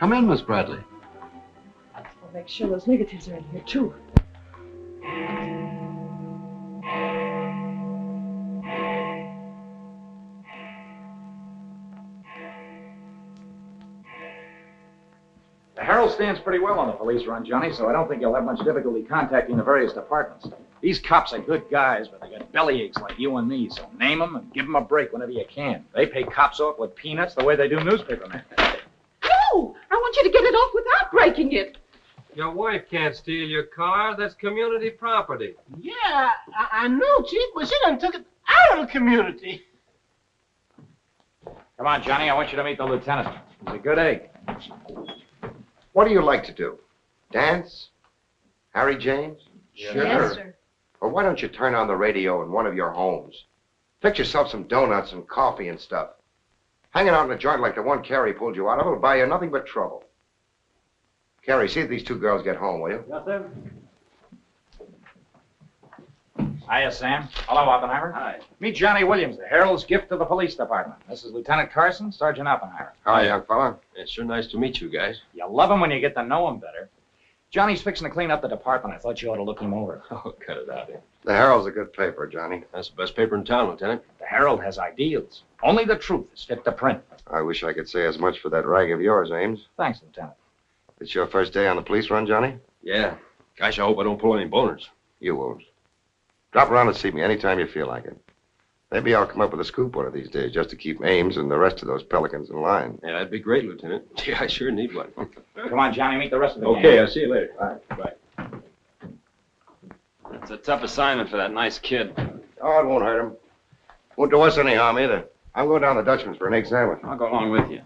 Come in, Miss Bradley. I'll make sure those negatives are in here, too. The Herald stands pretty well on the police run, Johnny, so I don't think you'll have much difficulty contacting the various departments. These cops are good guys, but they got bellyaches like you and me, so name them and give them a break whenever you can. They pay cops off with peanuts the way they do newspapermen. No! I want you to get it off without breaking it. Your wife can't steal your car. That's community property. Yeah, I know, Chief, but she done took it out of the community. Come on, Johnny, I want you to meet the lieutenant. He's a good egg. What do you like to do? Dance? Harry James? Yes, sir. Or why don't you turn on the radio in one of your homes? Fix yourself some donuts and coffee and stuff. Hanging out in a joint like the one Carrie pulled you out of will buy you nothing but trouble. Carrie, see if these two girls get home, will you? Yes, sir. Hiya, Sam. Hello, Oppenheimer. Hi. Meet Johnny Williams, the Herald's gift to the police department. This is Lieutenant Carson, Sergeant Oppenheimer. Hi, young fella. It's sure nice to meet you guys. You love him when you get to know him better. Johnny's fixing to clean up the department. I thought you ought to look him over. Oh, cut it out. The Herald's a good paper, Johnny. That's the best paper in town, Lieutenant. The Herald has ideals. Only the truth is fit to print. I wish I could say as much for that rag of yours, Ames. Thanks, Lieutenant. It's your first day on the police run, Johnny? Yeah. Gosh, I hope I don't pull any boners. You won't. Drop around and see me anytime you feel like it. Maybe I'll come up with a scoop one of these days just to keep Ames and the rest of those pelicans in line. Yeah, that'd be great, Lieutenant. Yeah, I sure need one. Come on, Johnny, meet the rest of the gang. Okay, I'll see you later. All right. Bye. It's a tough assignment for that nice kid. Oh, it won't hurt him. Won't do us any harm either. I'm going down to Dutchman's for an egg sandwich. I'll go along with you.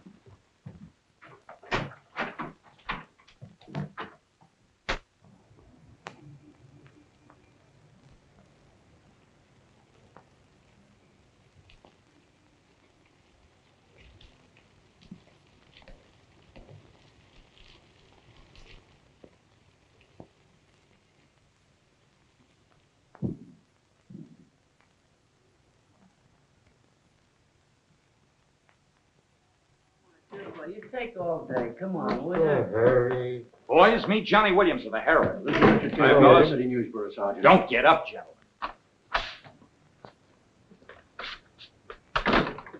You take all day. Come on, will you? Hurry. Boys, meet Johnny Williams of the Herald. City Newsboro, Sergeant. Don't get up, gentlemen.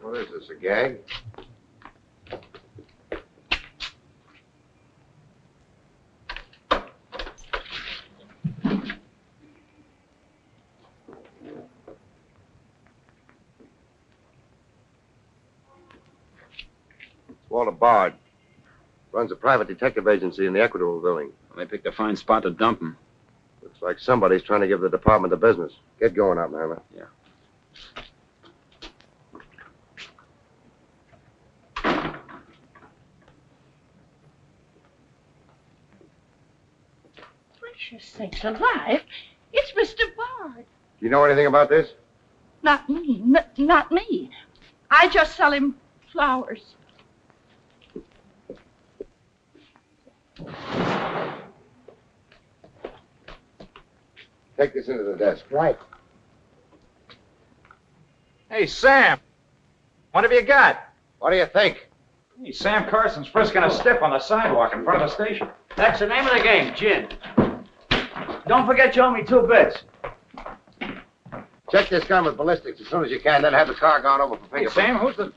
What is this, a gag? Walter Bard. Runs a private detective agency in the Equitable building. They picked a fine spot to dump him. Looks like somebody's trying to give the department the business. Get going, Oppenheimer. Yeah. Gracious sakes alive. It's Mr. Bard. Do you know anything about this? Not me. Not me. I just sell him flowers. Take this into the desk. Right. Hey, Sam. What have you got? What do you think? Hey, Sam Carson's frisking a stiff on the sidewalk in front of the station. That's the name of the game, gin. Don't forget you owe me 2 bits. Check this gun with ballistics as soon as you can, then have the car gone over for Hey, fingerprints. Sam, who's the...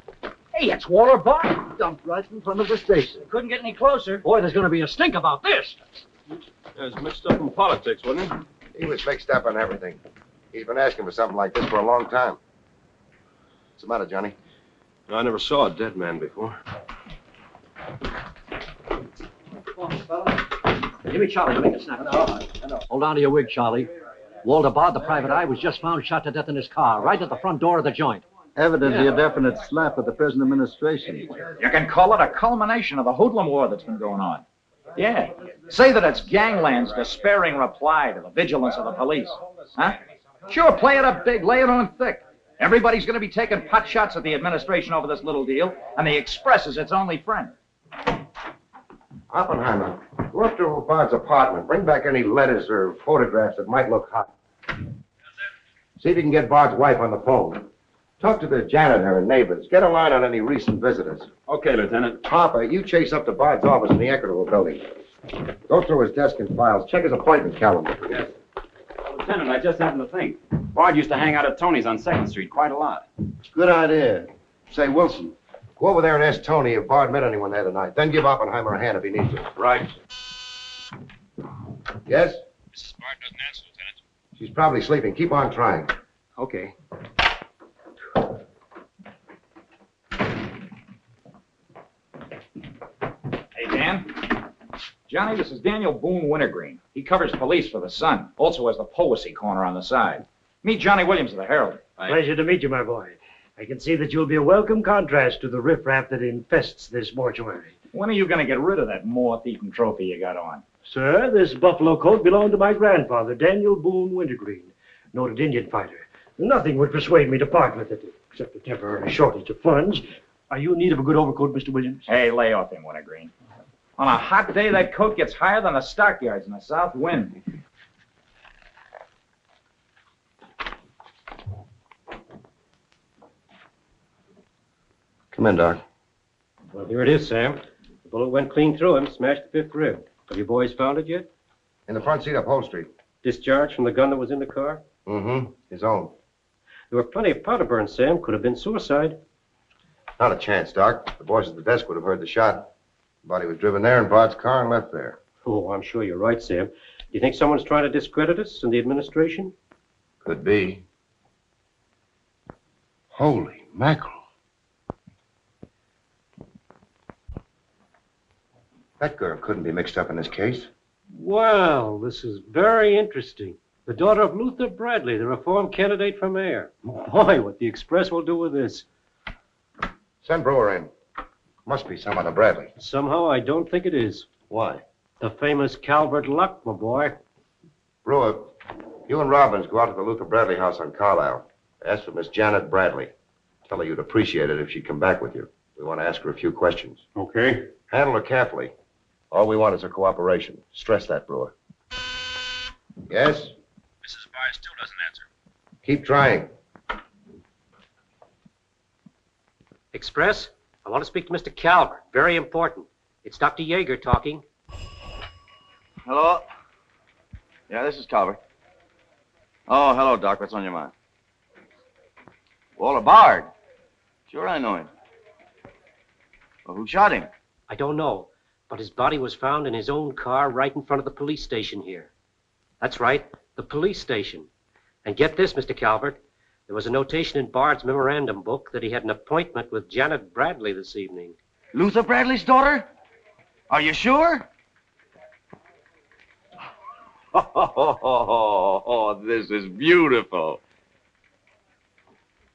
Hey, it's Walter Bard. Dumped right in front of the station. Couldn't get any closer. Boy, there's going to be a stink about this. There's mixed up in politics, wasn't he? He was mixed up on everything. He's been asking for something like this for a long time. What's the matter, Johnny? I never saw a dead man before. Give me Charlie to make a snap. Hold on to your wig, Charlie. Walter Bard, the private eye, was just found shot to death in his car, right at the front door of the joint. Evidently a definite slap at the present administration. You can call it a culmination of the hoodlum war that's been going on. Yeah. Say that it's gangland's despairing reply to the vigilance of the police. Huh? Sure, play it up big, lay it on thick. Everybody's going to be taking pot shots at the administration over this little deal, and the Express is its only friend. Oppenheimer, go up to Bard's apartment. Bring back any letters or photographs that might look hot. See if you can get Bard's wife on the phone. Talk to the janitor and neighbors. Get a line on any recent visitors. Okay, Lieutenant. Harper, you chase up to Bard's office in the Equitable building. Go through his desk and files. Check his appointment calendar. Yes. Lieutenant, I just happened to think. Bard used to hang out at Tony's on 2nd Street quite a lot. Good idea. Say, Wilson, go over there and ask Tony if Bard met anyone there tonight. Then give Oppenheimer a hand if he needs to. Right. Yes? Mrs. Bard doesn't answer, Lieutenant. She's probably sleeping. Keep on trying. Okay. Hey, Dan. Johnny, this is Daniel Boone Wintergreen. He covers police for the Sun. Also has the Poesy Corner on the side. Meet Johnny Williams of the Herald. Pleasure to meet you, my boy. I can see that you'll be a welcome contrast to the riffraff that infests this mortuary. When are you going to get rid of that moth-eaten trophy you got on? Sir, this buffalo coat belonged to my grandfather, Daniel Boone Wintergreen, noted Indian fighter. Nothing would persuade me to part with it, except a temporary shortage of funds. Are you in need of a good overcoat, Mr. Williams? Hey, lay off him, Wintergreen. On a hot day, that coat gets higher than the stockyards in a south wind. Come in, Doc. Well, here it is, Sam. The bullet went clean through him, smashed the 5th rib. Have you boys found it yet? In the front seat upholstery. Discharged from the gun that was in the car? Mm-hmm. His own. There were plenty of powder burns, Sam. Could have been suicide. Not a chance, Doc. The boys at the desk would have heard the shot. The body was driven there in Bard's car and left there. Oh, I'm sure you're right, Sam. Do you think someone's trying to discredit us in the administration? Could be. Holy mackerel. That girl couldn't be mixed up in this case. Well, this is very interesting. The daughter of Luther Bradley, the reform candidate for mayor. Boy, what the Express will do with this. Send Brewer in. Must be some on the Bradley. Somehow, I don't think it is. Why? The famous Calvert Luck, my boy. Brewer, you and Robbins go out to the Luther Bradley house on Carlisle. Ask for Miss Janet Bradley. Tell her you'd appreciate it if she'd come back with you. We want to ask her a few questions. Okay. Handle her carefully. All we want is her cooperation. Stress that, Brewer. Yes? Mrs. Bard still doesn't answer. Keep trying. Express, I want to speak to Mr. Calvert. Very important. It's Dr. Yeager talking. Hello? Yeah, this is Calvert. Oh, hello, Doc. What's on your mind? Walter Bard. Sure, I know him. Well, who shot him? I don't know, but his body was found in his own car right in front of the police station here. That's right, the police station. And get this, Mr. Calvert. There was a notation in Bard's memorandum book that he had an appointment with Janet Bradley this evening. Luther Bradley's daughter? Are you sure? Oh, this is beautiful.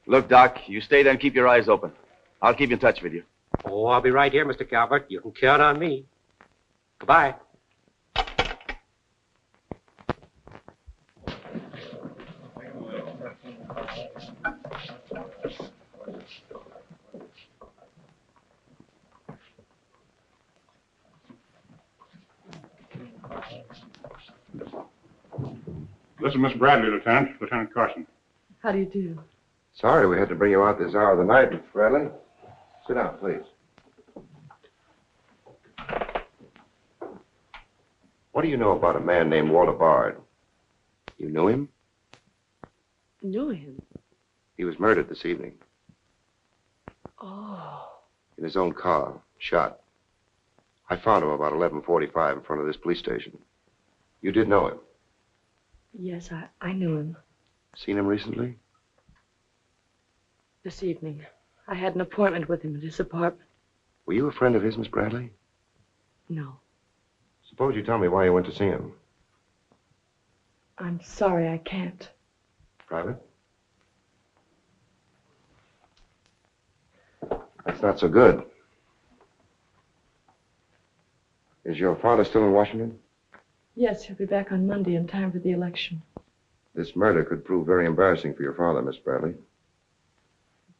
Look, Doc, you stay there and keep your eyes open. I'll keep in touch with you. Oh, I'll be right here, Mr. Calvert. You can count on me. Goodbye. This is Miss Bradley, Lieutenant. Lieutenant Carson. How do you do? Sorry we had to bring you out this hour of the night, Miss Bradley. Sit down, please. What do you know about a man named Walter Bard? You knew him? Knew him? He was murdered this evening. Oh. In his own car, shot. I found him about 11:45 in front of this police station. You did know him? Yes, I knew him. Seen him recently? This evening. I had an appointment with him at his apartment. Were you a friend of his, Miss Bradley? No. Suppose you tell me why you went to see him. I'm sorry I can't. Private? That's not so good. Is your father still in Washington? Yes, he'll be back on Monday in time for the election. This murder could prove very embarrassing for your father, Miss Bradley.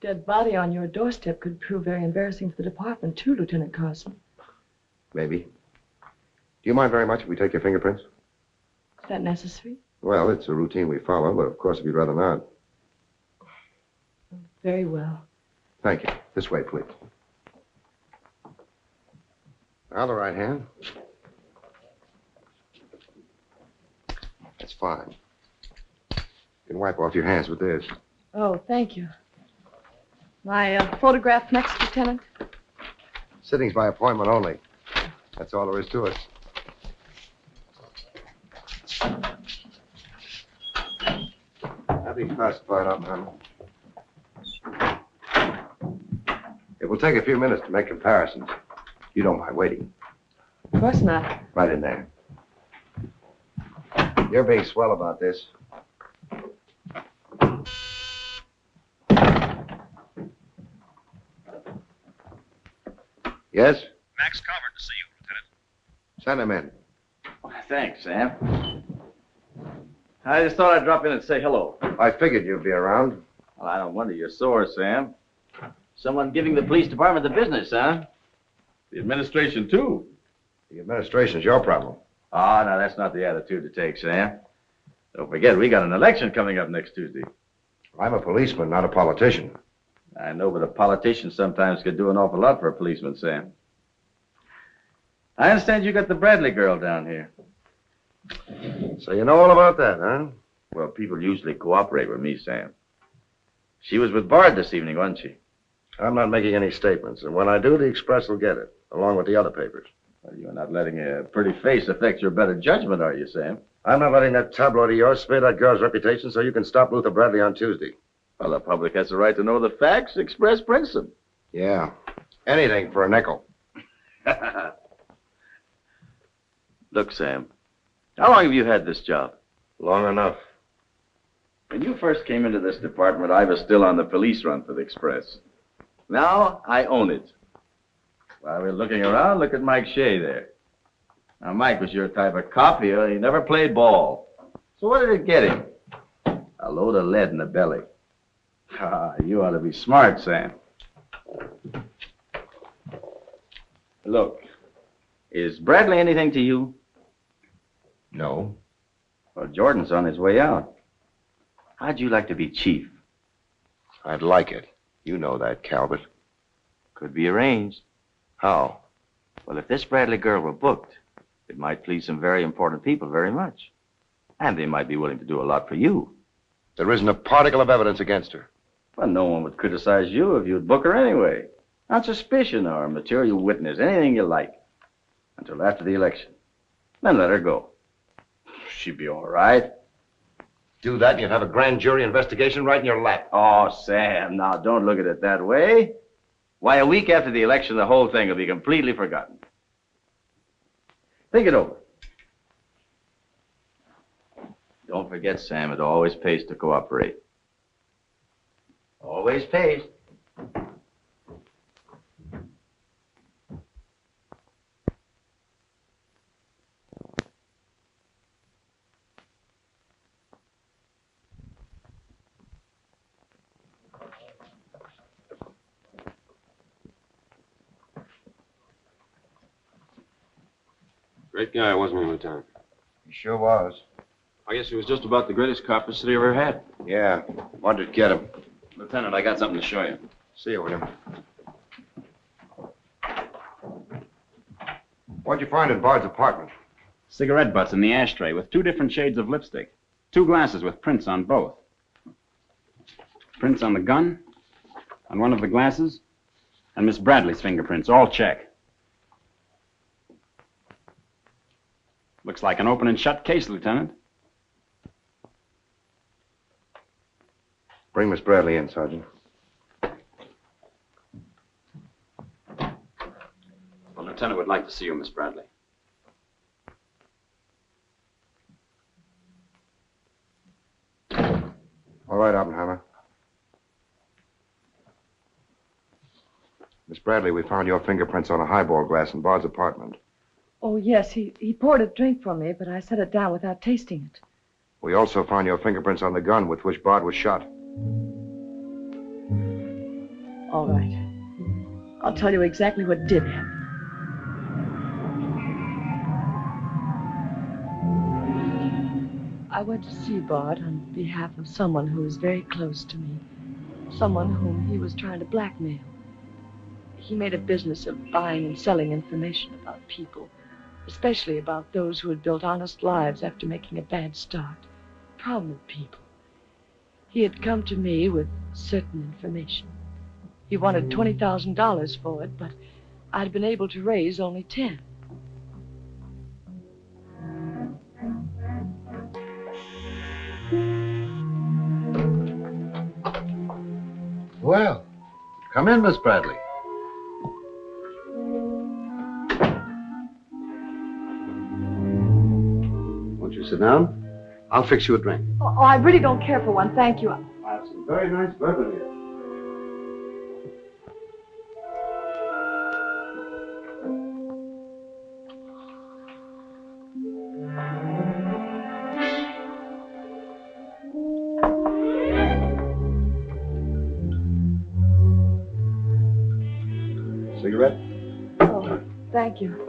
Dead body on your doorstep could prove very embarrassing for the department, too, Lieutenant Carson. Maybe. Do you mind very much if we take your fingerprints? Is that necessary? Well, it's a routine we follow, but of course if you'd rather not. Very well. Thank you. This way, please. Now the right hand. That's fine. You can wipe off your hands with this. Oh, thank you. My photograph next, Lieutenant? Sittings by appointment only. That's all there is to it. That'll be classified up, huh? It will take a few minutes to make comparisons. You don't mind waiting. Of course not. Right in there. You're being swell about this. Yes? Max Calvert to see you, Lieutenant. Send him in. Thanks, Sam. I just thought I'd drop in and say hello. I figured you'd be around. Well, I don't wonder you're sore, Sam. Someone giving the police department the business, huh? The administration, too. The administration's your problem. Oh, no, that's not the attitude to take, Sam. Don't forget, we got an election coming up next Tuesday. I'm a policeman, not a politician. I know, but a politician sometimes could do an awful lot for a policeman, Sam. I understand you got the Bradley girl down here. So you know all about that, huh? Well, people usually cooperate with me, Sam. She was with Bard this evening, wasn't she? I'm not making any statements, and when I do, the Express will get it, along with the other papers. Well, you're not letting a pretty face affect your better judgment, are you, Sam? I'm not letting that tabloid of yours smear that girl's reputation so you can stop Luther Bradley on Tuesday. Well, the public has the right to know the facts. Express prints them. Yeah. Anything for a nickel. Look, Sam, how long have you had this job? Long enough. When you first came into this department, I was still on the police run for the Express. Now, I own it. While we're looking around, look at Mike Shea there. Now, Mike was your type of cop here. He never played ball. So what did it get him? A load of lead in the belly. Ah, you ought to be smart, Sam. Look, is Bradley anything to you? No. Well, Jordan's on his way out. How'd you like to be chief? I'd like it. You know that, Calvert. Could be arranged. How? Well, if this Bradley girl were booked, it might please some very important people very much. And they might be willing to do a lot for you. There isn't a particle of evidence against her. Well, no one would criticize you if you'd book her anyway. On suspicion or material witness, anything you like. Until after the election. Then let her go. She'd be all right. Do that and you'd have a grand jury investigation right in your lap. Oh, Sam, now don't look at it that way. Why, a week after the election, the whole thing will be completely forgotten. Think it over. Don't forget, Sam, it always pays to cooperate. Always pays. Great guy, wasn't he, Lieutenant? He sure was. I guess he was just about the greatest cop the city ever had. Yeah. Wanted to get him. Lieutenant, I got something to show you. See you, William. What'd you find in Bard's apartment? Cigarette butts in the ashtray with 2 different shades of lipstick. 2 glasses with prints on both. Prints on the gun, on one of the glasses, and Miss Bradley's fingerprints, all check. Looks like an open and shut case, Lieutenant. Bring Miss Bradley in, Sergeant. The Lieutenant would like to see you, Miss Bradley. All right, Oppenheimer. Miss Bradley, we found your fingerprints on a highball glass in Bard's apartment. Oh, yes, he poured a drink for me, but I set it down without tasting it. We also found your fingerprints on the gun with which Bard was shot. All right. I'll tell you exactly what did happen. I went to see Bard on behalf of someone who was very close to me. someone whom he was trying to blackmail. He made a business of buying and selling information about people, especially about those who had built honest lives after making a bad start. Prominent people. He had come to me with certain information. He wanted $20,000 for it, but I'd been able to raise only 10. Well, come in, Miss Bradley. Won't you sit down? I'll fix you a drink. Oh, I really don't care for one, thank you. I have some very nice bourbon here. Cigarette? Oh, thank you.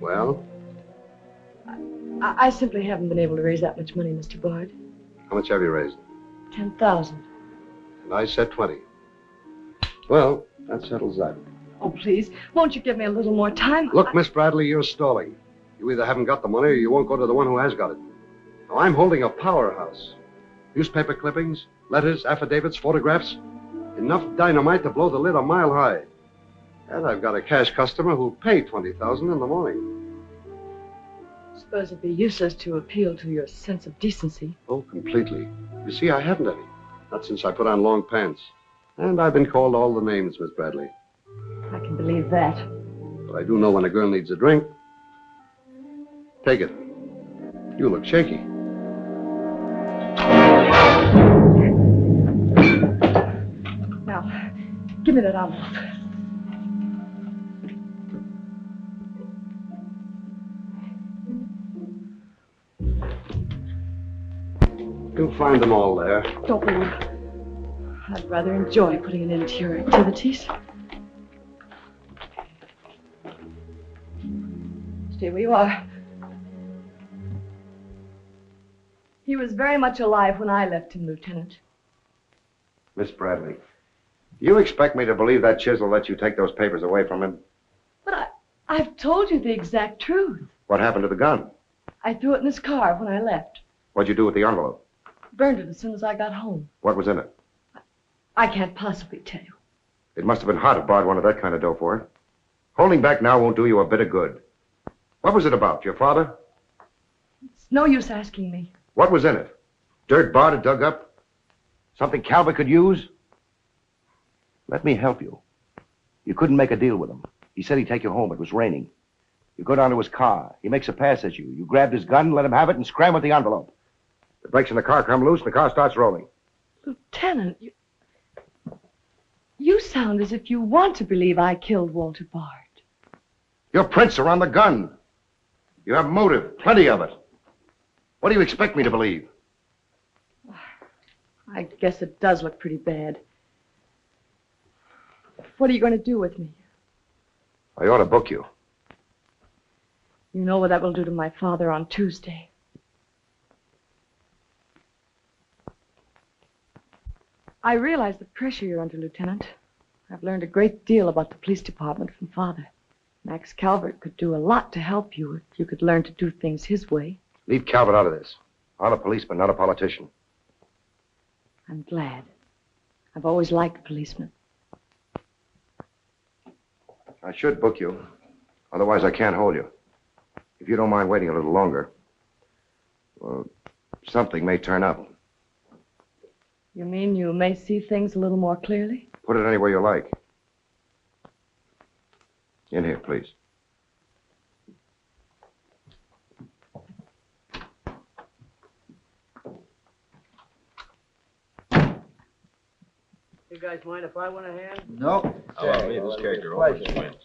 Well, I simply haven't been able to raise that much money, Mr. Bard. how much have you raised? 10,000. And I said 20. Well, that settles that. Oh, please, won't you give me a little more time? Look, Miss Bradley, you're stalling. You either haven't got the money or you won't go to the one who has got it. Now, I'm holding a powerhouse. Newspaper clippings, letters, affidavits, photographs. Enough dynamite to blow the lid a mile high. And I've got a cash customer who'll pay $20,000 in the morning. I suppose it'd be useless to appeal to your sense of decency. Oh, completely. You see, I haven't any. Not since I put on long pants. And I've been called all the names, Miss Bradley. I can believe that. But I do know when a girl needs a drink. Take it. You look shaky. Now, give me that envelope. You'll find them all there. Don't worry. I'd rather enjoy putting an end to your activities. Stay where you are. He was very much alive when I left him, Lieutenant. Miss Bradley, you expect me to believe that chisel let you take those papers away from him? But I've told you the exact truth. What happened to the gun? I threw it in his car when I left. What'd you do with the envelope? Burned it as soon as I got home. What was in it? I can't possibly tell you. It must have been hot if Bard wanted that kind of dough for it. Holding back now won't do you a bit of good. What was it about? Your father? It's no use asking me. What was in it? Dirt Bard had dug up? Something Calvert could use? Let me help you. You couldn't make a deal with him. He said he'd take you home. It was raining. You go down to his car. He makes a pass at you. You grabbed his gun, let him have it, and scram with the envelope. The brakes in the car come loose and the car starts rolling. Lieutenant, you sound as if you want to believe I killed Walter Bard. Your prints are on the gun. You have motive, plenty of it. What do you expect me to believe? I guess it does look pretty bad. What are you going to do with me? I ought to book you. You know what that will do to my father on Tuesday. I realize the pressure you're under, Lieutenant. I've learned a great deal about the police department from Father. Max Calvert could do a lot to help you if you could learn to do things his way. Leave Calvert out of this. I'm a policeman, not a politician. I'm glad. I've always liked policemen. I should book you. Otherwise, I can't hold you. If you don't mind waiting a little longer, well, something may turn up. You mean you may see things a little more clearly? Put it anywhere you like. In here, please. You guys mind if I went a hand? No. Oh, yeah, this character always wins.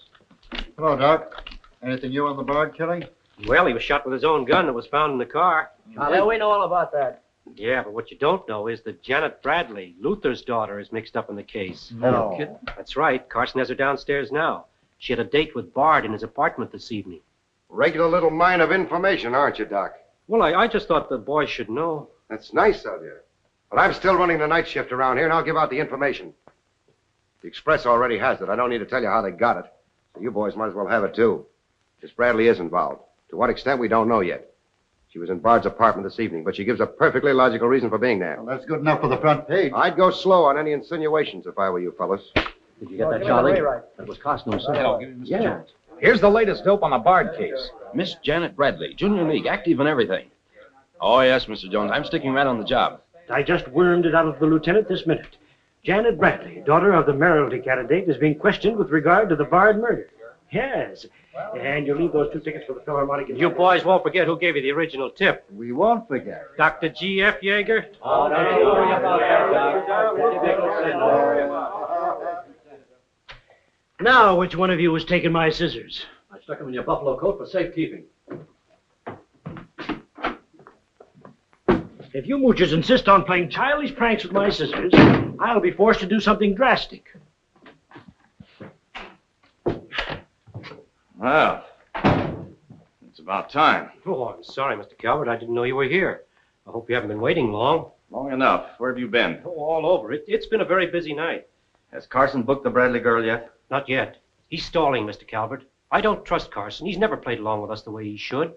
Hello, Doc. Anything new on the Bard killing? Well, he was shot with his own gun that was found in the car. Yeah, we know all about that. Yeah, but what you don't know is that Janet Bradley, Luther's daughter, is mixed up in the case. No. Kidding? That's right. Carson has her downstairs now. She had a date with Bard in his apartment this evening. Regular little mine of information, aren't you, Doc? Well, I just thought the boys should know. That's nice of you. But I'm still running the night shift around here, and I'll give out the information. The Express already has it. I don't need to tell you how they got it. So you boys might as well have it, too. Miss Bradley is involved. To what extent, we don't know yet. She was in Bard's apartment this evening, but she gives a perfectly logical reason for being there. Well, that's good enough for the front page. I'd go slow on any insinuations if I were you fellas. Did you get that, Charlie? That was Carson himself. I'll give you Mr. Jones. Here's the latest dope on the Bard case. Miss Janet Bradley, Junior League, active and everything. Oh, yes, Mr. Jones. I'm sticking right on the job. I just wormed it out of the lieutenant this minute. Janet Bradley, daughter of the mayoralty candidate, is being questioned with regard to the Bard murder. Yes. And you'll leave those 2 tickets for the Philharmonic. You boys won't forget who gave you the original tip. We won't forget. Dr. G.F. Yeager? Oh, don't you worry about that, Doc. Now, which one of you was taking my scissors? I stuck them in your buffalo coat for safekeeping. If you moochers insist on playing childish pranks with my scissors, I'll be forced to do something drastic. Well, it's about time. Oh, I'm sorry, Mr. Calvert. I didn't know you were here. I hope you haven't been waiting long. Long enough. Where have you been? Oh, all over. It's been a very busy night. Has Carson booked the Bradley girl yet? Not yet. He's stalling, Mr. Calvert. I don't trust Carson. He's never played along with us the way he should.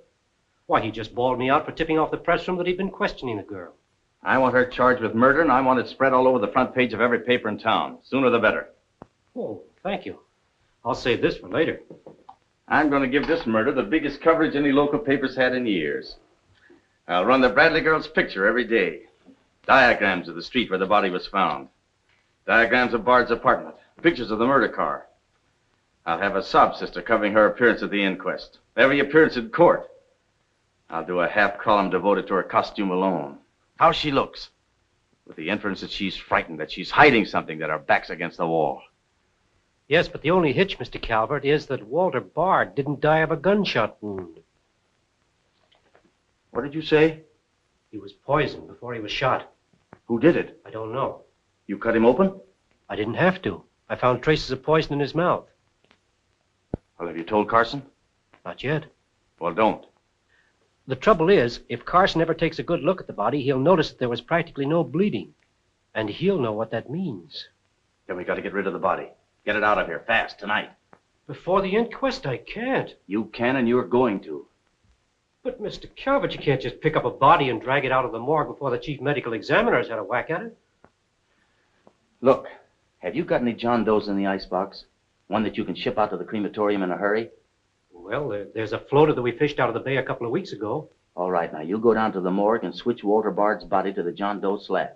Why, he just bawled me out for tipping off the press room that he'd been questioning the girl. I want her charged with murder, and I want it spread all over the front page of every paper in town. Sooner the better. Oh, thank you. I'll save this for later. I'm going to give this murder the biggest coverage any local paper's had in years. I'll run the Bradley girl's picture every day. Diagrams of the street where the body was found. Diagrams of Bard's apartment. Pictures of the murder car. I'll have a sob sister covering her appearance at the inquest. Every appearance in court. I'll do a half column devoted to her costume alone. How she looks. With the inference that she's frightened, that she's hiding something, that her back's against the wall. Yes, but the only hitch, Mr. Calvert, is that Walter Bard didn't die of a gunshot wound. What did you say? He was poisoned before he was shot. Who did it? I don't know. You cut him open? I didn't have to. I found traces of poison in his mouth. Well, have you told Carson? Not yet. Well, don't. The trouble is, if Carson ever takes a good look at the body, he'll notice that there was practically no bleeding. And he'll know what that means. Then we got to get rid of the body. Get it out of here, fast, tonight. Before the inquest, I can't. You can, and you're going to. But, Mr. Calvert, you can't just pick up a body and drag it out of the morgue before the chief medical examiner has had a whack at it. Look, have you got any John Does in the icebox? One that you can ship out to the crematorium in a hurry? Well, there's a floater that we fished out of the bay a couple of weeks ago. All right, now, you go down to the morgue and switch Walter Bard's body to the John Doe slab.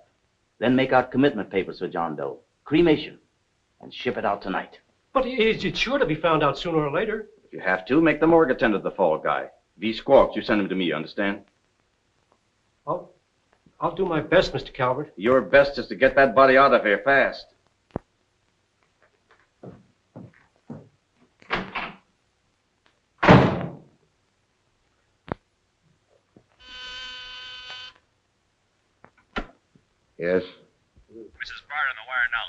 Then make out commitment papers for John Doe. Cremation. And ship it out tonight. But it's sure to be found out sooner or later. If you have to, make the morgue attend to the fall guy. If he squawks, you send him to me, you understand? I'll do my best, Mr. Calvert. Your best is to get that body out of here fast. Yes? Mrs. Bard on the wire now,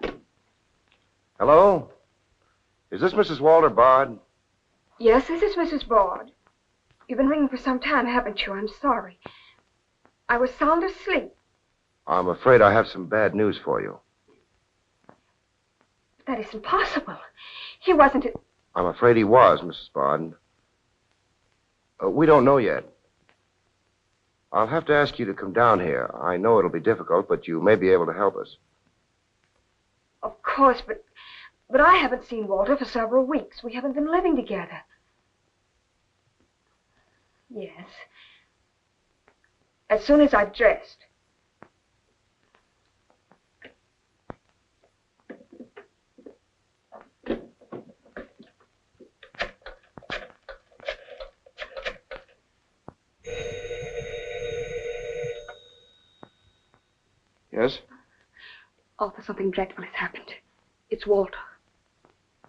Lieutenant. Hello? Is this Mrs. Walter Bard? Yes, this is Mrs. Bard. You've been ringing for some time, haven't you? I'm sorry. I was sound asleep. I'm afraid I have some bad news for you. That isn't possible. He wasn't... I'm afraid he was, Mrs. Bard. We don't know yet. I'll have to ask you to come down here. I know it'll be difficult, but you may be able to help us. Of course, but I haven't seen Walter for several weeks. We haven't been living together. Yes. As soon as I've dressed. Yes? Arthur, something dreadful has happened. It's Walter.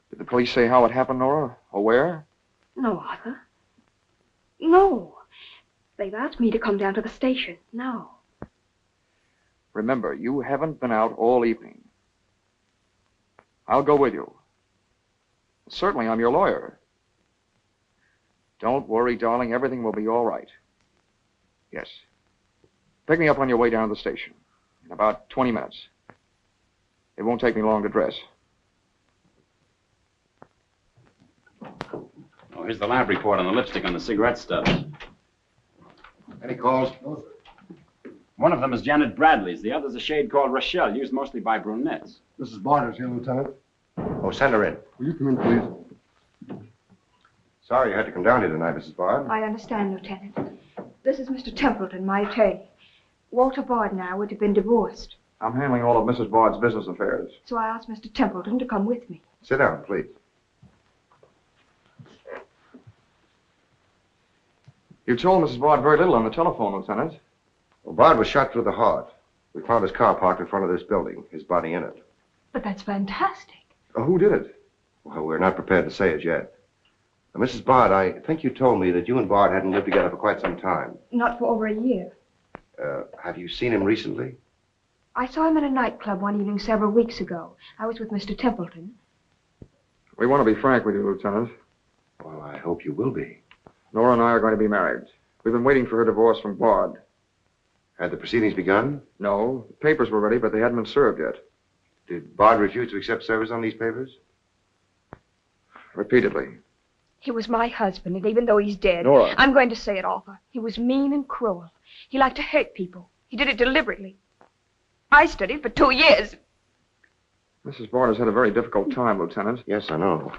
Did the police say how it happened, Nora? Or where? No, Arthur. No. They've asked me to come down to the station now. Remember, you haven't been out all evening. I'll go with you. Certainly, I'm your lawyer. Don't worry, darling. Everything will be all right. Yes. Pick me up on your way down to the station. In about 20 minutes. It won't take me long to dress. Oh, here's the lab report on the lipstick on the cigarette stubs. Any calls? One of them is Janet Bradley's. The other's a shade called Rochelle, used mostly by brunettes. Mrs. Barter's here, Lieutenant. Oh, send her in. Will you come in, please? Sorry you had to come down here tonight, Mrs. Bard. I understand, Lieutenant. This is Mr. Templeton, my attorney. Walter Bard and I would have been divorced, I'm handling all of Mrs. Bard's business affairs. so I asked Mr. Templeton to come with me. Sit down, please. You told Mrs. Bard very little on the telephone, Lieutenant. Well, Bard was shot through the heart. We found his car parked in front of this building, his body in it. But that's fantastic. Who did it? Well, we're not prepared to say it yet. Now, Mrs. Bard, I think you told me that you and Bard hadn't lived together for quite some time. Not for over a year. Have you seen him recently? I saw him at a nightclub one evening several weeks ago. I was with Mr. Templeton. We want to be frank with you, Lieutenant. Well, I hope you will be. Nora and I are going to be married. We've been waiting for her divorce from Bard. Had the proceedings begun? No. The papers were ready, but they hadn't been served yet. Did Bard refuse to accept service on these papers? Repeatedly. He was my husband, and even though he's dead, Nora. I'm going to say it, Arthur. He was mean and cruel. He liked to hurt people. He did it deliberately. I studied for 2 years. Mrs. Bard has had a very difficult time, Lieutenant. Yes, I know.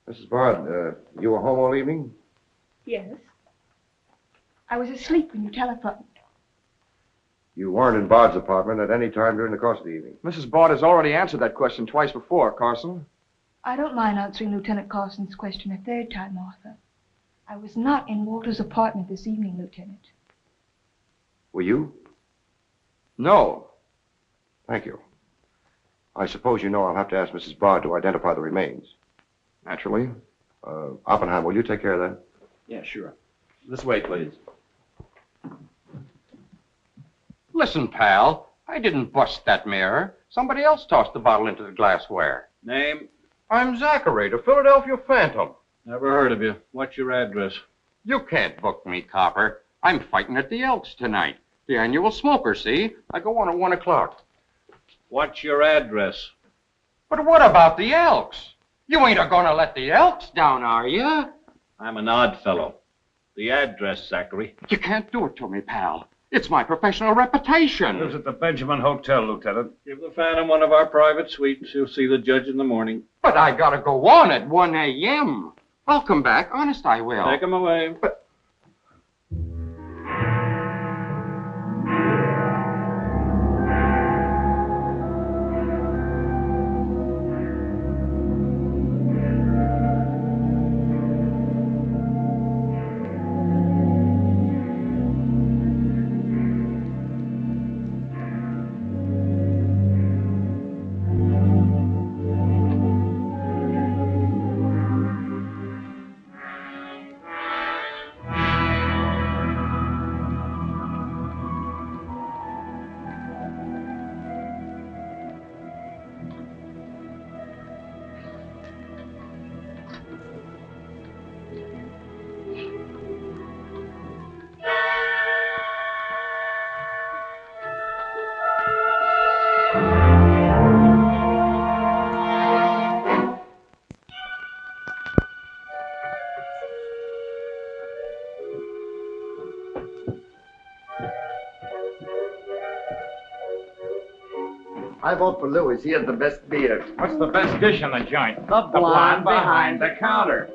Mrs. Bard, you were home all evening? Yes. I was asleep when you telephoned. You weren't in Bard's apartment at any time during the course of the evening. Mrs. Bard has already answered that question twice before, Carson. I don't mind answering Lieutenant Carson's question a third time, Arthur. I was not in Walter's apartment this evening, Lieutenant. Were you? No. Thank you. I suppose you know I'll have to ask Mrs. Bard to identify the remains. Naturally. Oppenheim, will you take care of that? Yeah, sure. This way, please. Listen, pal, I didn't bust that mirror. Somebody else tossed the bottle into the glassware. Name? I'm Zachary, the Philadelphia Phantom. Never heard of you. What's your address? You can't book me, copper. I'm fighting at the Elks tonight. The annual smoker, see? I go on at 1 o'clock. What's your address? But what about the Elks? You ain't a-gonna let the Elks down, are you? I'm an odd fellow. The address, Zachary. You can't do it to me, pal. It's my professional reputation. Lives at the Benjamin Hotel, Lieutenant. Give the Phantom one of our private suites. You'll see the judge in the morning. But I gotta go on at 1 a.m. I'll come back. Honest, I will. Take him away. But I vote for Louis. He has the best beard. What's the best dish in the joint? The blonde behind the counter.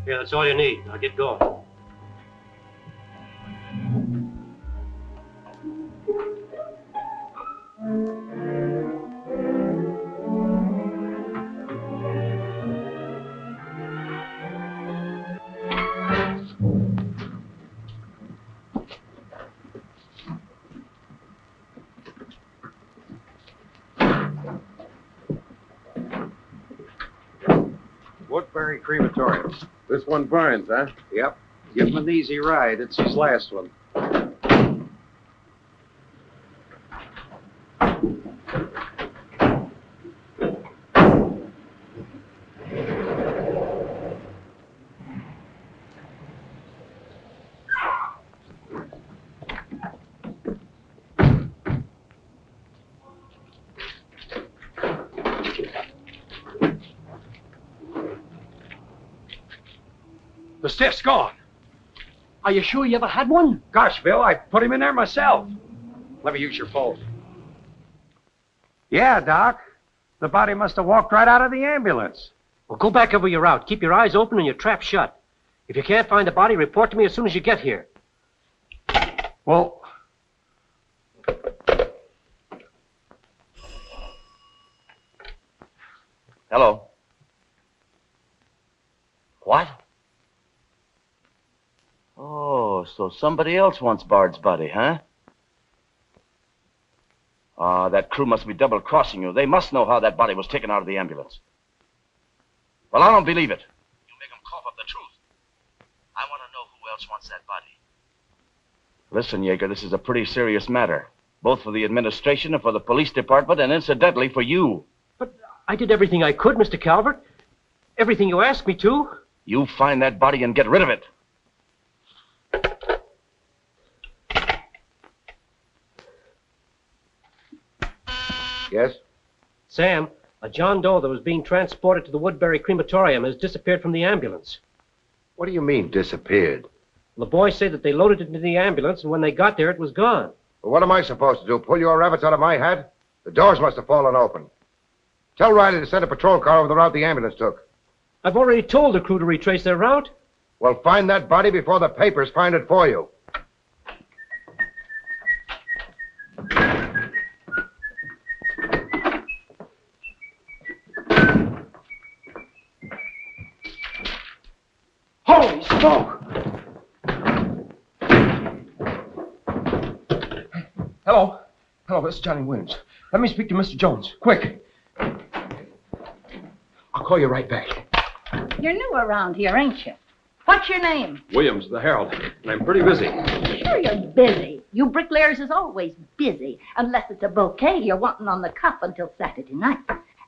Here, that's all you need. I'll get going. Woodbury crematorium. This one burns, huh? Yep. Give him an easy ride. It's his last one. The stiff's gone. Are you sure you ever had one? Gosh, Bill, I put him in there myself. Let me use your phone. Yeah, Doc. The body must have walked right out of the ambulance. Well, go back over your route. Keep your eyes open and your trap shut. If you can't find the body, report to me as soon as you get here. Well... Hello. What? Oh, so somebody else wants Bard's body, huh? Ah, that crew must be double-crossing you. They must know how that body was taken out of the ambulance. Well, I don't believe it. You make them cough up the truth. I want to know who else wants that body. Listen, Yeager, this is a pretty serious matter. Both for the administration and for the police department, and incidentally for you. But I did everything I could, Mr. Calvert. Everything you asked me to. You find that body and get rid of it. Yes? Sam, a John Doe that was being transported to the Woodbury crematorium has disappeared from the ambulance. What do you mean, disappeared? The boys say that they loaded it into the ambulance, and when they got there, it was gone. Well, what am I supposed to do? Pull your rabbits out of my hat? The doors must have fallen open. Tell Riley to send a patrol car over the route the ambulance took. I've already told the crew to retrace their route. Well, find that body before the papers find it for you. Holy smoke! Hello. Hello, this is Johnny Williams. Let me speak to Mr. Jones. Quick. I'll call you right back. You're new around here, ain't you? What's your name? Williams, the Herald. And I'm pretty busy. Sure you're busy. You bricklayers is always busy, unless it's a bouquet you're wanting on the cuff until Saturday night.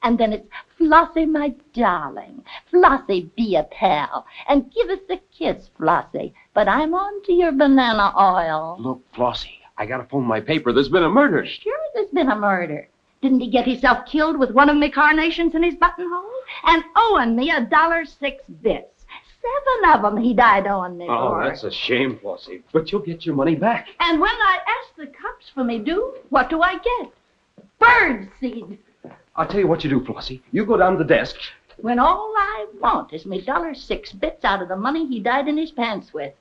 And then it's, Flossie, my darling. Flossie, be a pal. And give us a kiss, Flossie. But I'm on to your banana oil. Look, Flossie, I gotta phone my paper. There's been a murder. Sure there's been a murder. Didn't he get himself killed with one of me carnations in his buttonhole? And owing me $1.06 bits. 7 of them he died owing me Oh, for. that's a shame, Flossie. But you'll get your money back. And when I ask the cops for me due, what do I get? Bird seed. I'll tell you what you do, Flossie. You go down to the desk. When all I want is me $1.06 bits out of the money he died in his pants with.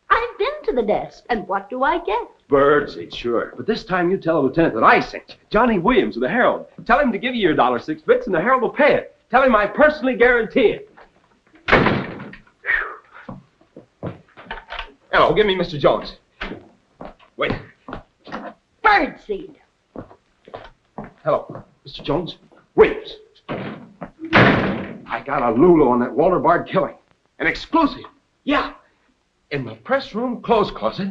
I've been to the desk, and what do I get? Birdseed, sure. But this time you tell the lieutenant that I sent you. Johnny Williams of the Herald. Tell him to give you your $1.06 bits, and the Herald will pay it. Tell him I personally guarantee it. Hello, give me Mr. Jones. Wait. Birdseed. Hello, Mr. Jones. Williams. I got a Lulu on that Walter Bard killing. An exclusive. Yeah. In the press room clothes closet.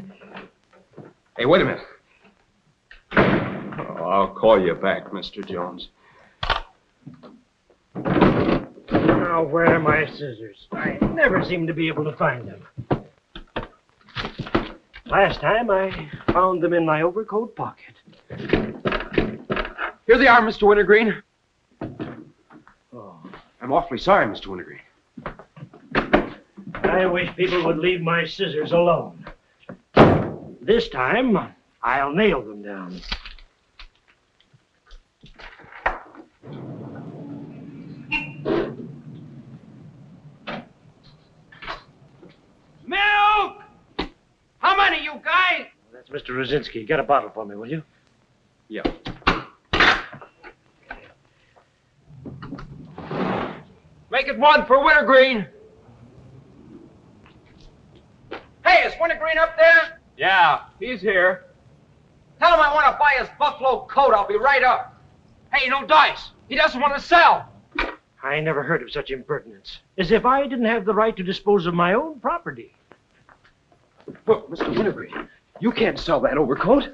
Hey, wait a minute. Oh, I'll call you back, Mr. Jones. Now, where are my scissors? I never seem to be able to find them. Last time I found them in my overcoat pocket. Here they are, Mr. Wintergreen. Oh, I'm awfully sorry, Mr. Wintergreen. I wish people would leave my scissors alone. This time, I'll nail them down. That's Mr. Rosinski. Get a bottle for me, will you? Yeah. Make it one for Wintergreen. Hey, is Wintergreen up there? Yeah, he's here. Tell him I want to buy his buffalo coat. I'll be right up. Hey, no dice. He doesn't want to sell. I never heard of such impertinence. As if I didn't have the right to dispose of my own property. Look, Mr. Wintergreen, you can't sell that overcoat.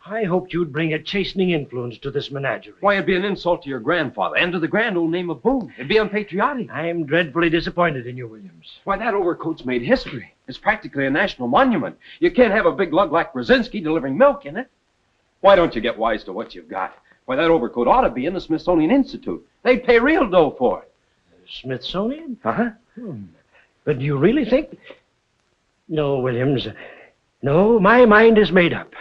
I hoped you'd bring a chastening influence to this menagerie. Why, it'd be an insult to your grandfather and to the grand old name of Boone. It'd be unpatriotic. I'm dreadfully disappointed in you, Williams. Why, that overcoat's made history. It's practically a national monument. You can't have a big lug like Brzezinski delivering milk in it. Why don't you get wise to what you've got? Why, that overcoat ought to be in the Smithsonian Institute. They'd pay real dough for it. Smithsonian? Uh-huh. But do you really think... No, Williams. No, my mind is made up.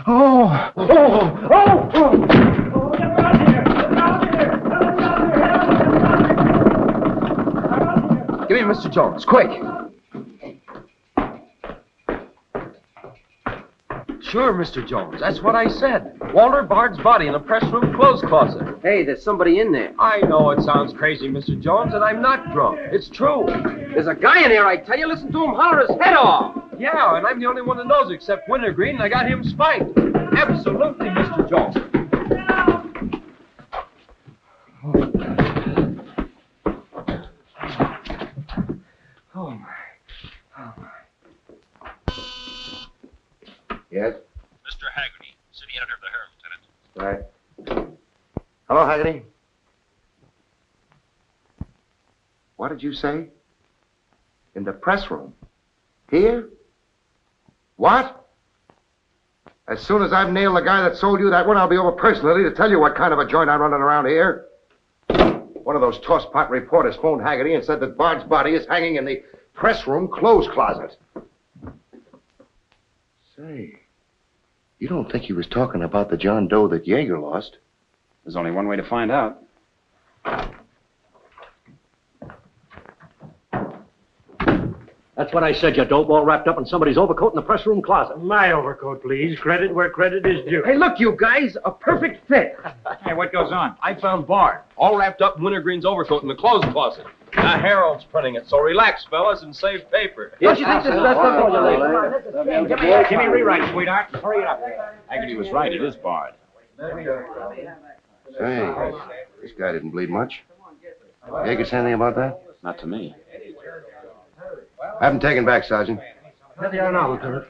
Oh! Oh! Oh! Oh! Oh! Get out here! Get out here! Give me Mr. Jones, quick! Sure, Mr. Jones. That's what I said. Walter Bard's body in a press room clothes closet. Hey, there's somebody in there. I know it sounds crazy, Mr. Jones, and I'm not drunk. It's true. There's a guy in here, I tell you. Listen to him holler his head off. Yeah, and I'm the only one that knows except Wintergreen, and I got him spiked. Absolutely, Mr. Jones. Oh, my. Oh, my. Yes? Mr. Haggerty, city editor of the Herald, Lieutenant. Right. Hello, Haggerty. What did you say? In the press room? Here? What? As soon as I've nailed the guy that sold you that one, I'll be over personally to tell you what kind of a joint I'm running around here. One of those tosspot reporters phoned Haggerty and said that Bard's body is hanging in the press room clothes closet. Say, you don't think he was talking about the John Doe that Yeager lost? There's only one way to find out. That's what I said, you dope, all wrapped up in somebody's overcoat in the press room closet. My overcoat, please. Credit where credit is due. Hey, look, you guys, a perfect fit. Hey, what goes on? I found Bard, all wrapped up in Wintergreen's overcoat in the clothes closet. The Herald's printing it, so relax, fellas, and save paper. Don't you think this is best up on Give me a rewrite, sweetheart. Hurry it up. Haggerty was right. It is Bard. Say, this guy didn't bleed much. Yeager say anything about that? Not to me. Have him taken back, Sergeant. There they are now, Lieutenant.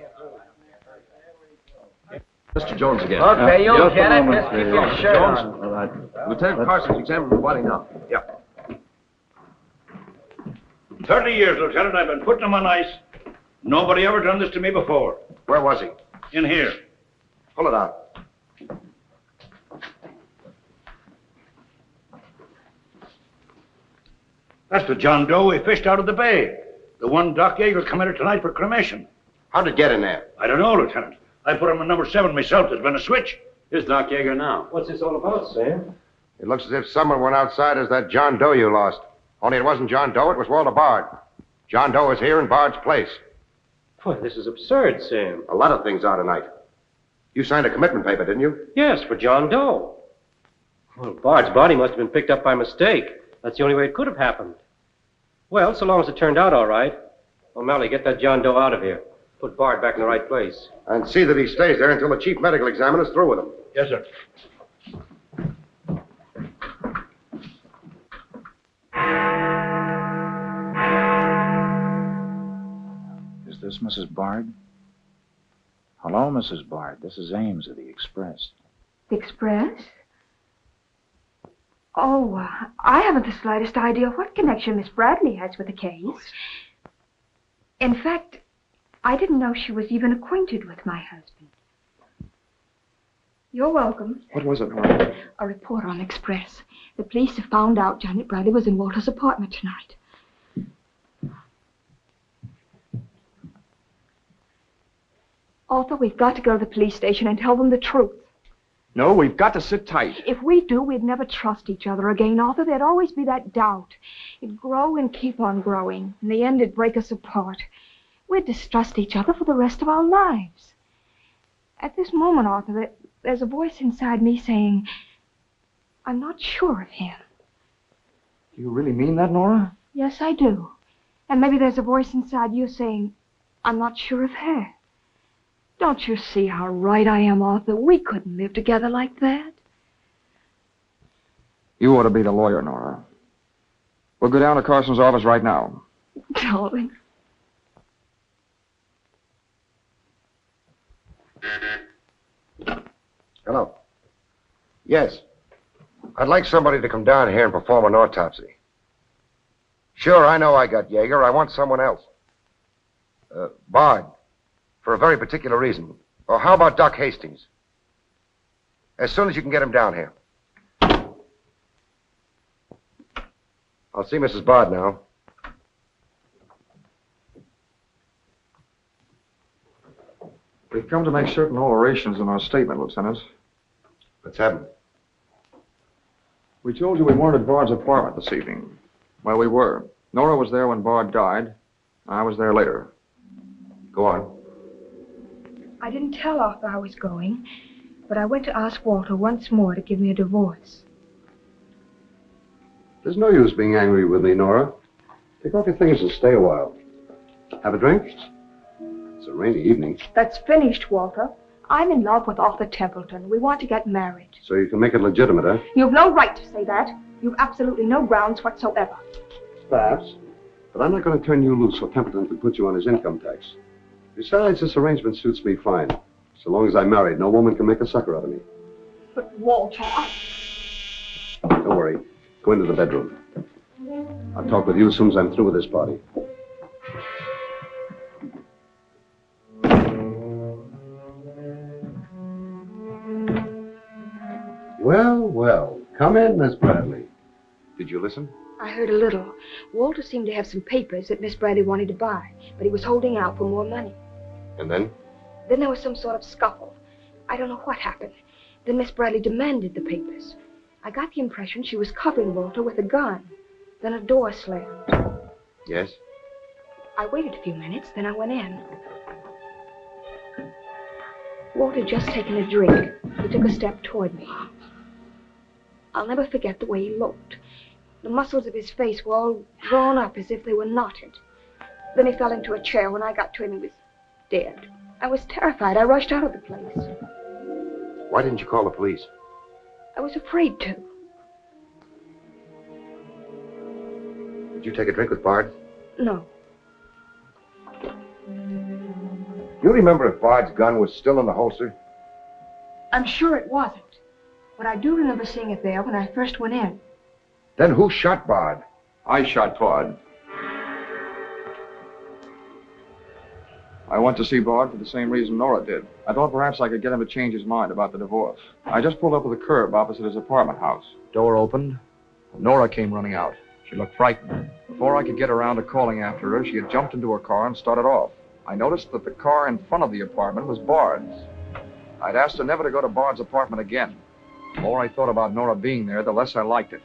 Mr. Jones again. Okay, you'll get it. Just keep your shirt on. All right. Lieutenant Carson's examining the body now. Yeah. 30 years, Lieutenant, I've been putting him on ice. Nobody ever done this to me before. Where was he? In here. Pull it out. That's the John Doe we fished out of the bay. The one Doc Yeager committed tonight for cremation. How'd it get in there? I don't know, Lieutenant. I put him in number 7 myself. There's been a switch. Here's Doc Yeager now. What's this all about, Sam? It looks as if someone went outside as that John Doe you lost. Only it wasn't John Doe, it was Walter Bard. John Doe is here in Bard's place. Boy, this is absurd, Sam. A lot of things are tonight. You signed a commitment paper, didn't you? Yes, for John Doe. Well, Bard's body must have been picked up by mistake. That's the only way it could have happened. Well, so long as it turned out all right. O'Malley, get that John Doe out of here. Put Bard back in the right place. And see that he stays there until the chief medical examiner's through with him. Yes, sir. Is this Mrs. Bard? Hello, Mrs. Bard. This is Ames of the Express. The Express? Oh, I haven't the slightest idea what connection Miss Bradley has with the case. In fact, I didn't know she was even acquainted with my husband. You're welcome. What was it, Nora? A report on Express. The police have found out Janet Bradley was in Walter's apartment tonight. Arthur, we've got to go to the police station and tell them the truth. No, we've got to sit tight. If we do, we'd never trust each other again, Arthur. There'd always be that doubt. It'd grow and keep on growing. In the end, it'd break us apart. We'd distrust each other for the rest of our lives. At this moment, Arthur, there's a voice inside me saying, I'm not sure of him. Do you really mean that, Nora? Yes, I do. And maybe there's a voice inside you saying, I'm not sure of her. Don't you see how right I am, Arthur? We couldn't live together like that. You ought to be the lawyer, Nora. We'll go down to Carson's office right now. Darling. Hello. Yes. I'd like somebody to come down here and perform an autopsy. Sure, I know I got Yeager. I want someone else. Bard. For a very particular reason. Or how about Doc Hastings? As soon as you can get him down here. I'll see Mrs. Bard now. We've come to make certain alterations in our statement, Lieutenant. Let's have them. We told you we weren't at Bard's apartment this evening. Well, we were. Nora was there when Bard died. I was there later. Go on. I didn't tell Arthur I was going, but I went to ask Walter once more to give me a divorce. There's no use being angry with me, Nora. Take off your things and stay a while. Have a drink? It's a rainy evening. That's finished, Walter. I'm in love with Arthur Templeton. We want to get married. So you can make it legitimate, huh? You've no right to say that. You've absolutely no grounds whatsoever. Perhaps. But I'm not going to turn you loose so Templeton can put you on his income tax. Besides, this arrangement suits me fine. So long as I'm married, no woman can make a sucker out of me. But, Walter, Don't worry. Go into the bedroom. I'll talk with you as soon as I'm through with this party. Well, well. Come in, Miss Bradley. Did you listen? I heard a little. Walter seemed to have some papers that Miss Bradley wanted to buy, but he was holding out for more money. And then? Then there was some sort of scuffle. I don't know what happened. Then Miss Bradley demanded the papers. I got the impression she was covering Walter with a gun. Then a door slammed. Yes? I waited a few minutes, then I went in. Walter had just taken a drink. He took a step toward me. I'll never forget the way he looked. The muscles of his face were all drawn up as if they were knotted. Then he fell into a chair. When I got to him, he was dead. I was terrified. I rushed out of the place. Why didn't you call the police? I was afraid to. Did you take a drink with Bard? No. You remember if Bard's gun was still in the holster? I'm sure it wasn't. But I do remember seeing it there when I first went in. Then who shot Bard? I shot Bard. I went to see Bard for the same reason Nora did. I thought perhaps I could get him to change his mind about the divorce. I just pulled up to the curb opposite his apartment house. Door opened. Nora came running out. She looked frightened. Before I could get around to calling after her, she had jumped into her car and started off. I noticed that the car in front of the apartment was Bard's. I'd asked her never to go to Bard's apartment again. The more I thought about Nora being there, the less I liked it.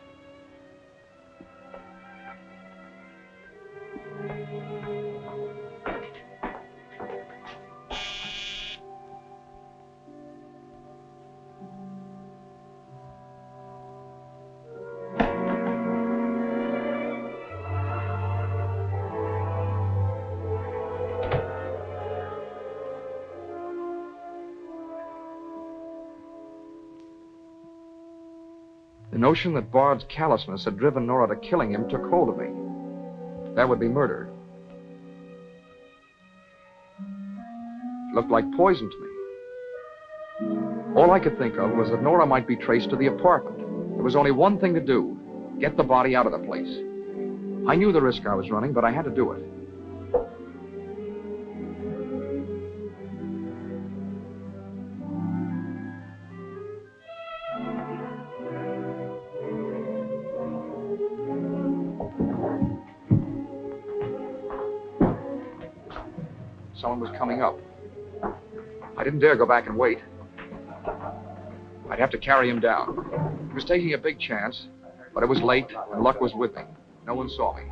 The notion that Bard's callousness had driven Nora to killing him took hold of me. That would be murder. It looked like poison to me. All I could think of was that Nora might be traced to the apartment. There was only one thing to do: get the body out of the place. I knew the risk I was running, but I had to do it. Someone was coming up. I didn't dare go back and wait. I'd have to carry him down. He was taking a big chance, but it was late, and luck was with me. No one saw me.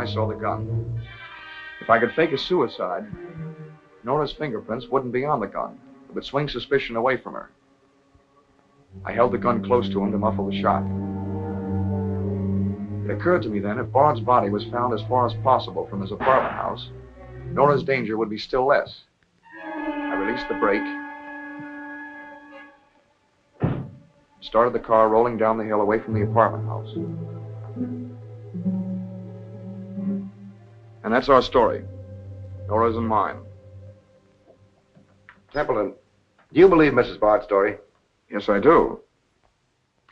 I saw the gun. If I could fake a suicide, Nora's fingerprints wouldn't be on the gun. It would swing suspicion away from her. I held the gun close to him to muffle the shot. It occurred to me then, if Bard's body was found as far as possible from his apartment house, Nora's danger would be still less. I released the brake, started the car rolling down the hill away from the apartment house. And that's our story. Nora's and mine. Templeton, do you believe Mrs. Bard's story? Yes, I do.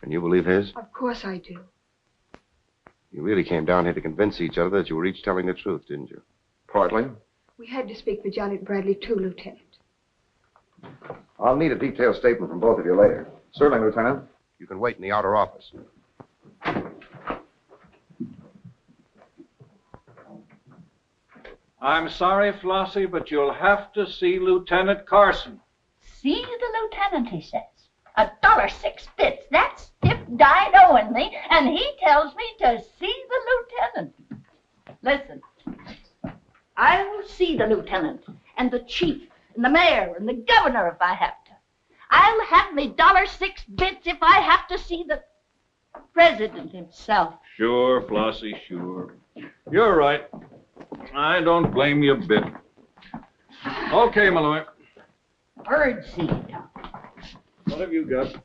And you believe his? Of course I do. You really came down here to convince each other that you were each telling the truth, didn't you? Partly. We had to speak for Johnny Bradley, too, Lieutenant. I'll need a detailed statement from both of you later. Certainly, Lieutenant. You can wait in the outer office. I'm sorry, Flossie, but you'll have to see Lieutenant Carson. See the lieutenant, he says. $1.06. That's stiff died owing me, and he tells me to see the lieutenant. Listen, I'll see the lieutenant, and the chief, and the mayor, and the governor if I have to. I'll have me $1.06 if I have to see the president himself. Sure, Flossie, sure. You're right. I don't blame you a bit. Okay, Malloy. Birdseed. What have you got?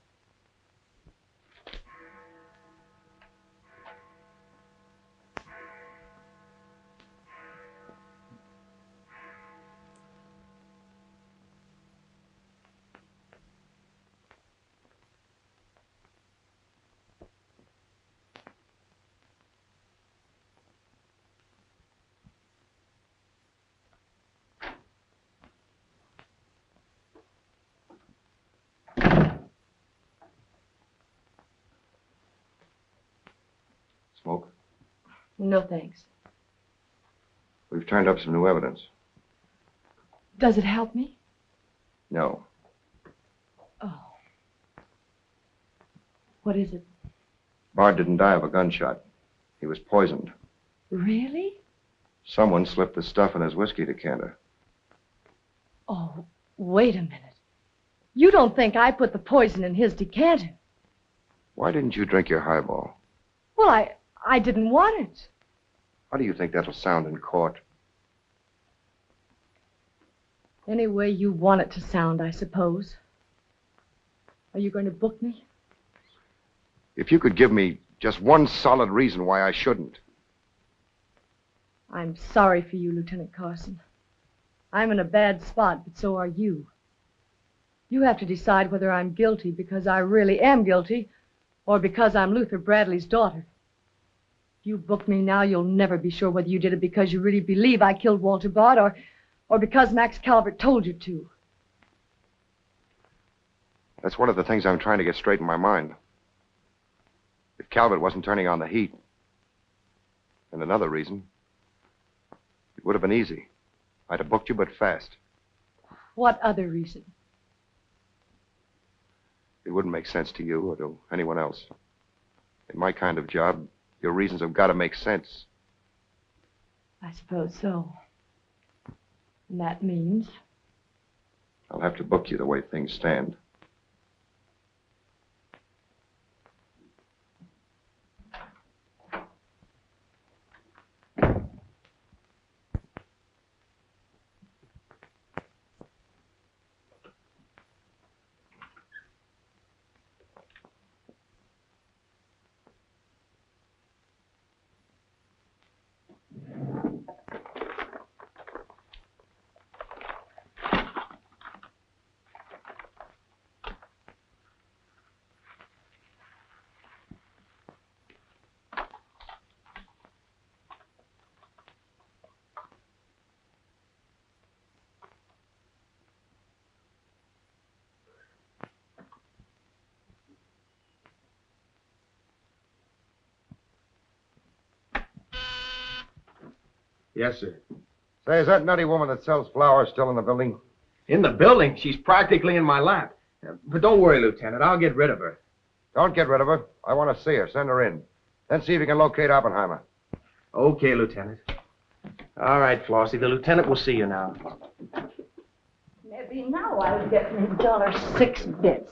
Smoke? No, thanks. We've turned up some new evidence. Does it help me? No. Oh. What is it? Bard didn't die of a gunshot. He was poisoned. Really? Someone slipped the stuff in his whiskey decanter. Oh, wait a minute. You don't think I put the poison in his decanter? Why didn't you drink your highball? Well, I didn't want it. How do you think that'll sound in court? Any way you want it to sound, I suppose. Are you going to book me? If you could give me just one solid reason why I shouldn't. I'm sorry for you, Lieutenant Carson. I'm in a bad spot, but so are you. You have to decide whether I'm guilty because I really am guilty or because I'm Luther Bradley's daughter. If you book me now, you'll never be sure whether you did it because you really believe I killed Walter Bard or because Max Calvert told you to. That's one of the things I'm trying to get straight in my mind. If Calvert wasn't turning on the heat. And another reason. It would have been easy. I'd have booked you, but fast. What other reason? It wouldn't make sense to you or to anyone else. In my kind of job, your reasons have got to make sense. I suppose so. And that means? I'll have to book you the way things stand. Yes, sir. Say, is that nutty woman that sells flowers still in the building? In the building? She's practically in my lap. But don't worry, Lieutenant. I'll get rid of her. Don't get rid of her. I want to see her. Send her in. Then see if you can locate Oppenheimer. Okay, Lieutenant. All right, Flossie, the lieutenant will see you now. Maybe now I'll get me $6.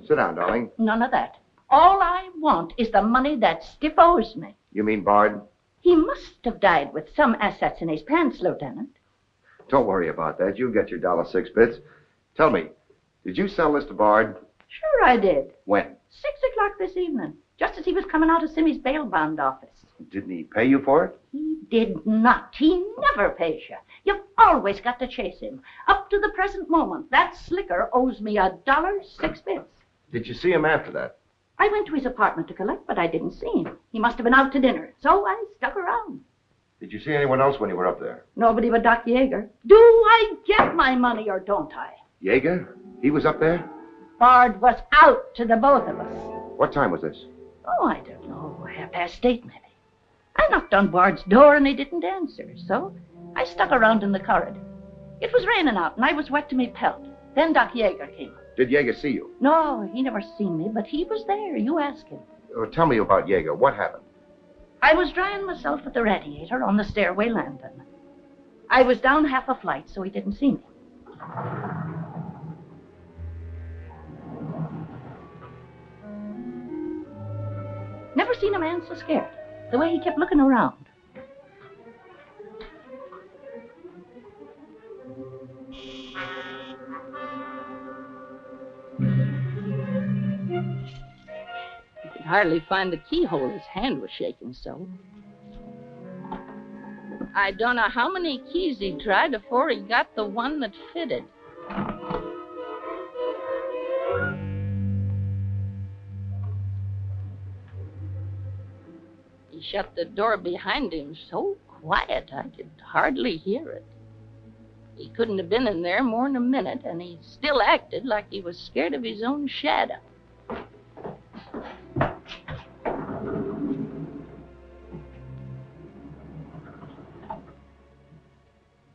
Sit down, darling. None of that. All I want is the money that Stiff owes me. You mean Bard? He must have died with some assets in his pants, Lieutenant. Don't worry about that. You'll get your $6. Tell me, did you sell this to Bard? Sure I did. When? 6 o'clock this evening, just as he was coming out of Simmy's bail bond office. Didn't he pay you for it? He did not. He never pays you. You've always got to chase him. Up to the present moment, that slicker owes me $6. Did you see him after that? I went to his apartment to collect, but I didn't see him. He must have been out to dinner, so I stuck around. Did you see anyone else when you were up there? Nobody but Doc Yeager. Do I get my money or don't I? Yeager? He was up there? Bard was out to the both of us. What time was this? Oh, I don't know. 8:30 maybe. I knocked on Bard's door and he didn't answer, so I stuck around in the corridor. It was raining out and I was wet to me pelt. Then Doc Yeager came. Did Yeager see you? No, he never seen me, but he was there. You ask him. Tell me about Yeager. What happened? I was drying myself at the radiator on the stairway landing. I was down half a flight, so he didn't see me. Never seen a man so scared. The way he kept looking around. He could hardly find the keyhole. His hand was shaking so. I don't know how many keys he tried before he got the one that fitted. He shut the door behind him so quiet I could hardly hear it. He couldn't have been in there more than a minute, and he still acted like he was scared of his own shadow.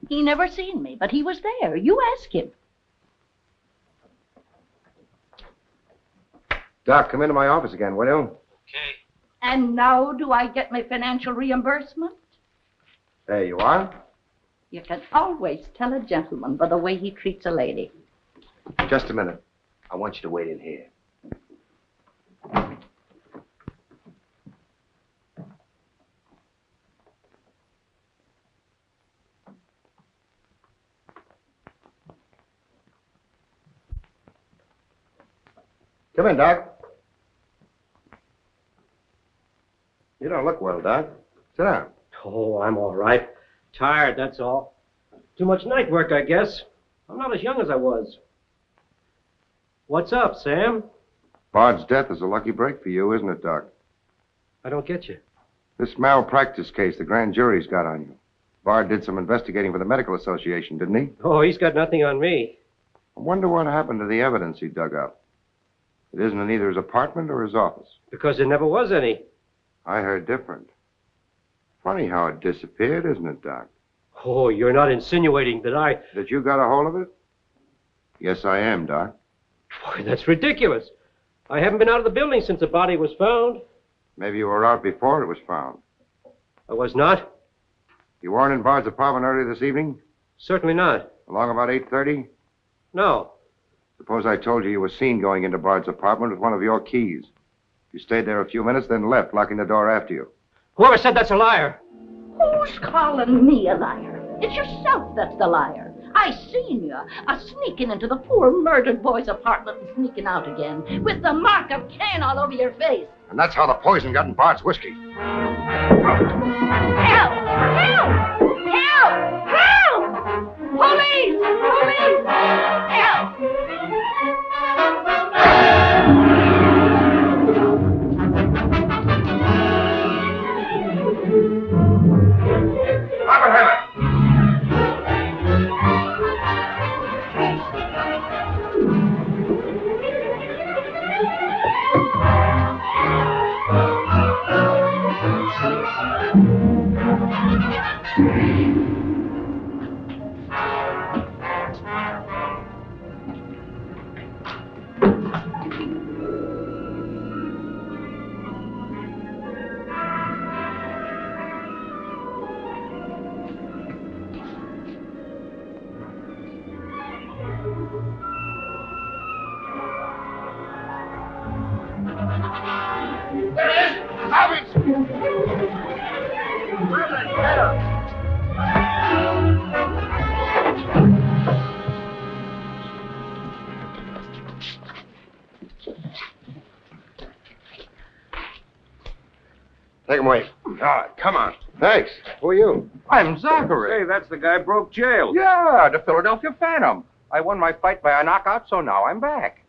He never seen me, but he was there. You ask him. Doc, come into my office again, will you? And now do I get my financial reimbursement? There you are. You can always tell a gentleman by the way he treats a lady. Just a minute. I want you to wait in here. Come in, Doc. You don't look well, Doc. Sit down. Oh, I'm all right. Tired, that's all. Too much night work, I guess. I'm not as young as I was. What's up, Sam? Bard's death is a lucky break for you, isn't it, Doc? I don't get you. This malpractice case the grand jury's got on you. Bard did some investigating for the Medical Association, didn't he? Oh, he's got nothing on me. I wonder what happened to the evidence he dug up. It isn't in either his apartment or his office. Because there never was any. I heard different. Funny how it disappeared, isn't it, Doc? Oh, you're not insinuating that That you got a hold of it? Yes, I am, Doc. Boy, that's ridiculous. I haven't been out of the building since the body was found. Maybe you were out before it was found. I was not. You weren't in Bard's apartment early this evening? Certainly not. Along about 8:30? No. Suppose I told you were seen going into Bard's apartment with one of your keys. You stayed there a few minutes, then left, locking the door after you. Whoever said that's a liar? Who's calling me a liar? It's yourself that's the liar. I seen you sneaking into the poor murdered boy's apartment and sneaking out again with the mark of Cain all over your face. And that's how the poison got in Bard's whiskey. Help! Help! Help! Help! Police! Police! Help! Come on. Thanks. Who are you? I'm Zachary. Hey, that's the guy broke jail. Yeah, the Philadelphia Phantom. I won my fight by a knockout, so now I'm back.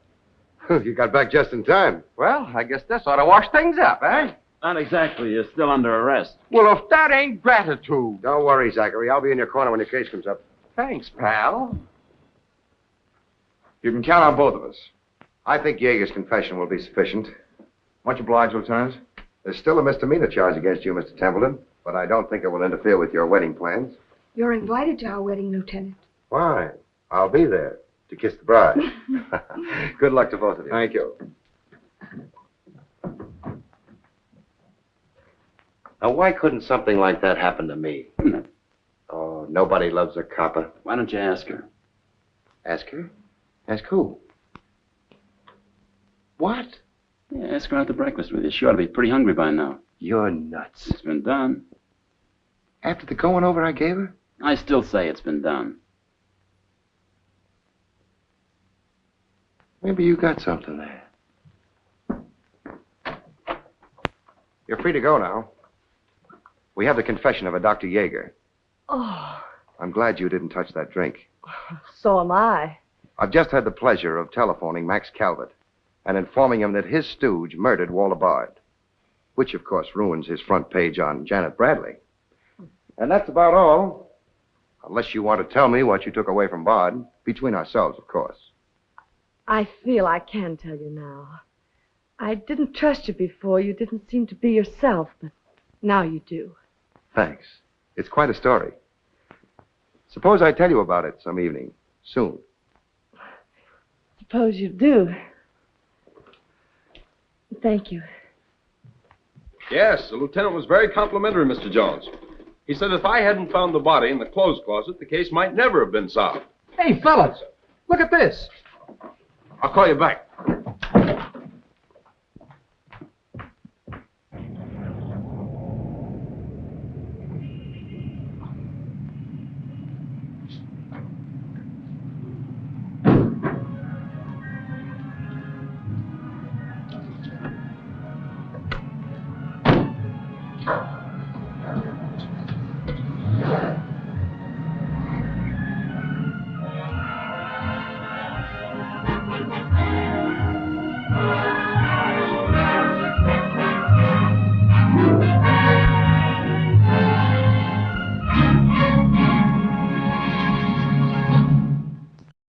You got back just in time. Well, I guess this ought to wash things up, eh? Not exactly. You're still under arrest. Well, if that ain't gratitude. Don't worry, Zachary. I'll be in your corner when your case comes up. Thanks, pal. You can count on both of us. I think Yeager's confession will be sufficient. Much obliged, Lieutenant. There's still a misdemeanor charge against you, Mr. Templeton, but I don't think it will interfere with your wedding plans. You're invited to our wedding, Lieutenant. Fine. I'll be there to kiss the bride. Good luck to both of you. Thank you. Now, why couldn't something like that happen to me? Oh, nobody loves a copper. Why don't you ask her? Ask her? Ask who? What? Yeah, ask her out to breakfast with you. She ought to be pretty hungry by now. You're nuts. It's been done. After the going over I gave her? I still say it's been done. Maybe you got something there. You're free to go now. We have the confession of a Dr. Yeager. Oh, I'm glad you didn't touch that drink. so am I. I've just had the pleasure of telephoning Max Calvert and informing him that his stooge murdered Walter Bard, which, of course, ruins his front page on Janet Bradley. And that's about all, unless you want to tell me what you took away from Bard, between ourselves, of course. I feel I can tell you now. I didn't trust you before. You didn't seem to be yourself, but now you do. Thanks. It's quite a story. Suppose I tell you about it some evening, soon. Suppose you do. Thank you. Yes, the lieutenant was very complimentary, Mr. Jones. He said if I hadn't found the body in the clothes closet, the case might never have been solved. Hey, fellas, look at this. I'll call you back.